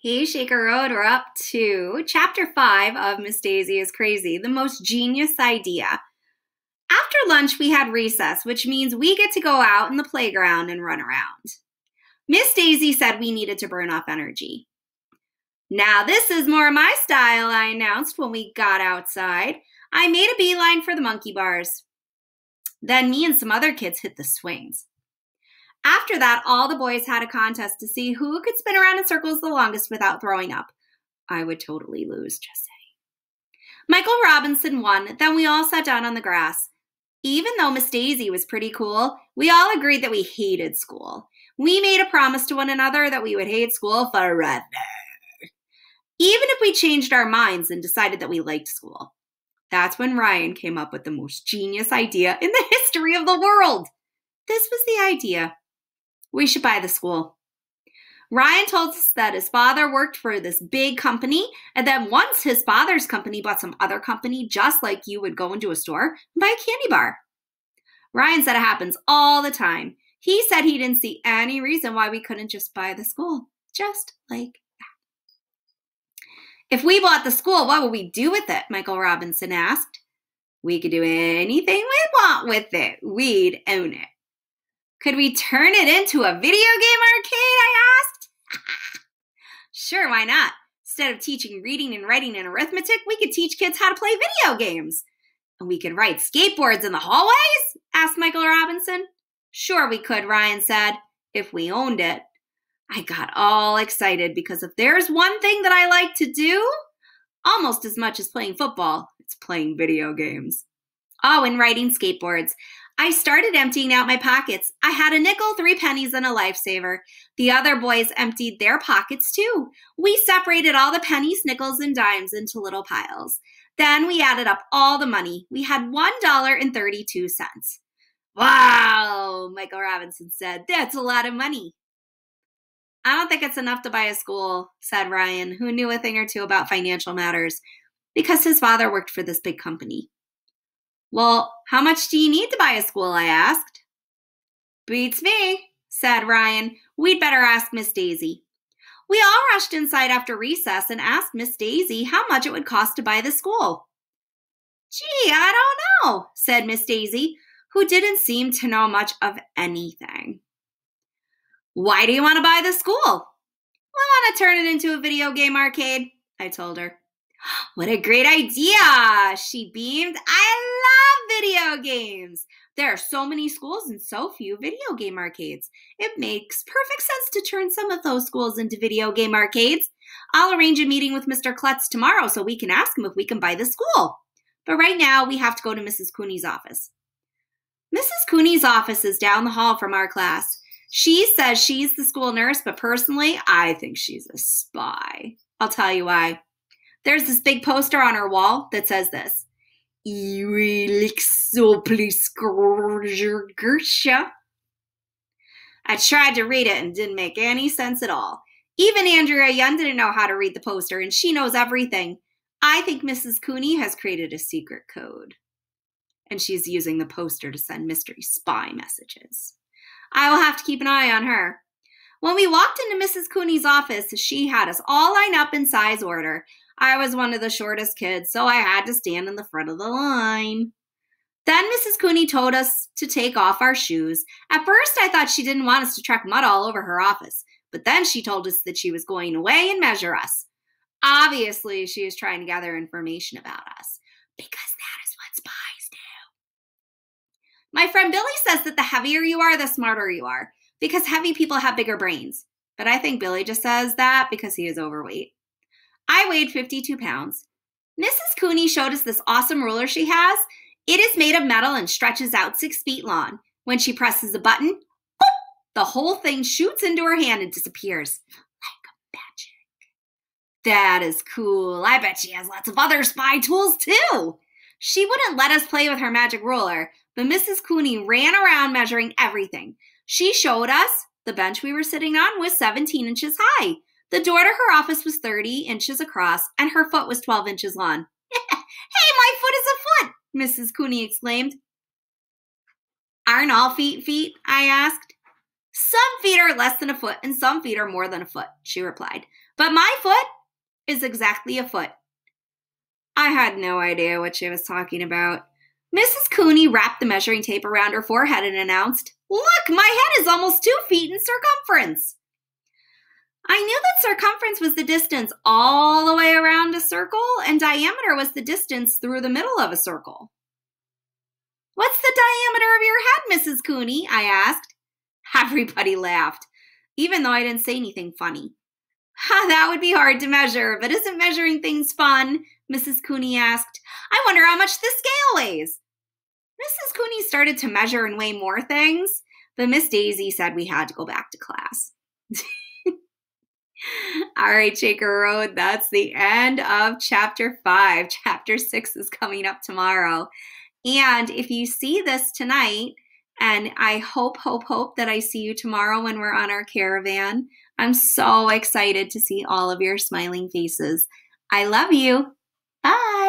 Hey, Shaker Road, we're up to Chapter 5 of Miss Daisy is Crazy, the most genius idea. After lunch, we had recess, which means we get to go out in the playground and run around. Miss Daisy said we needed to burn off energy. Now, this is more my style, I announced when we got outside. I made a beeline for the monkey bars. Then me and some other kids hit the swings. After that, all the boys had a contest to see who could spin around in circles the longest without throwing up. I would totally lose, just saying. Michael Robinson won, then we all sat down on the grass. Even though Miss Daisy was pretty cool, we all agreed that we hated school. We made a promise to one another that we would hate school forever. Even if we changed our minds and decided that we liked school. That's when Ryan came up with the most genius idea in the history of the world. This was the idea. We should buy the school. Ryan told us that his father worked for this big company, and that once his father's company bought some other company, just like you would go into a store and buy a candy bar. Ryan said it happens all the time. He said he didn't see any reason why we couldn't just buy the school, just like that. If we bought the school, what would we do with it? Michael Robinson asked. We could do anything we want with it. We'd own it. Could we turn it into a video game arcade, I asked? Sure, why not? Instead of teaching reading and writing and arithmetic, we could teach kids how to play video games. And we could ride skateboards in the hallways? Asked Michael Robinson. Sure we could, Ryan said, if we owned it. I got all excited because if there's one thing that I like to do, almost as much as playing football, it's playing video games. Oh, and riding skateboards. I started emptying out my pockets. I had a nickel, 3 pennies, and a lifesaver. The other boys emptied their pockets too. We separated all the pennies, nickels, and dimes into little piles. Then we added up all the money. We had $1.32. Wow, Michael Robinson said. That's a lot of money. I don't think it's enough to buy a school, said Ryan, who knew a thing or two about financial matters, because his father worked for this big company. Well, how much do you need to buy a school, I asked. Beats me, said Ryan. We'd better ask Miss Daisy. We all rushed inside after recess and asked Miss Daisy how much it would cost to buy the school. Gee, I don't know, said Miss Daisy, who didn't seem to know much of anything. Why do you want to buy the school? I want to turn it into a video game arcade, I told her. What a great idea, she beamed. I love video games. There are so many schools and so few video game arcades. It makes perfect sense to turn some of those schools into video game arcades. I'll arrange a meeting with Mr. Klutz tomorrow so we can ask him if we can buy the school. But right now, we have to go to Mrs. Cooney's office. Mrs. Cooney's office is down the hall from our class. She says she's the school nurse, but personally, I think she's a spy. I'll tell you why. There's this big poster on her wall that says this. I tried to read it and didn't make any sense at all. Even Andrea Young didn't know how to read the poster, and she knows everything. I think Mrs. Cooney has created a secret code. And she's using the poster to send mystery spy messages. I will have to keep an eye on her. When we walked into Mrs. Cooney's office, she had us all line up in size order. I was one of the shortest kids, so I had to stand in the front of the line. Then Mrs. Cooney told us to take off our shoes. At first, I thought she didn't want us to track mud all over her office, but then she told us that she was going to weigh and measure us. Obviously, she was trying to gather information about us, because that is what spies do. My friend Billy says that the heavier you are, the smarter you are, because heavy people have bigger brains. But I think Billy just says that because he is overweight. I weighed 52 pounds. Mrs. Cooney showed us this awesome ruler she has. It is made of metal and stretches out 6 feet long. When she presses a button, boop, the whole thing shoots into her hand and disappears like magic. That is cool. I bet she has lots of other spy tools too. She wouldn't let us play with her magic ruler, but Mrs. Cooney ran around measuring everything. She showed us the bench we were sitting on was 17 inches high. The door to her office was 30 inches across, and her foot was 12 inches long. Hey, my foot is a foot, Mrs. Cooney exclaimed. Aren't all feet feet? I asked. Some feet are less than a foot, and some feet are more than a foot, she replied. But my foot is exactly a foot. I had no idea what she was talking about. Mrs. Cooney wrapped the measuring tape around her forehead and announced, "Look, my head is almost 2 feet in circumference." I knew that circumference was the distance all the way around a circle, and diameter was the distance through the middle of a circle. "What's the diameter of your head, Mrs. Cooney?" I asked. Everybody laughed, even though I didn't say anything funny. "That would be hard to measure, but isn't measuring things fun?" Mrs. Cooney asked. "I wonder how much this scale weighs." Mrs. Cooney started to measure and weigh more things, but Miss Daisy said we had to go back to class. All right, Shaker Road, that's the end of chapter 5. Chapter 6 is coming up tomorrow. And if you see this tonight, and I hope that I see you tomorrow when we're on our caravan, I'm so excited to see all of your smiling faces. I love you. Bye.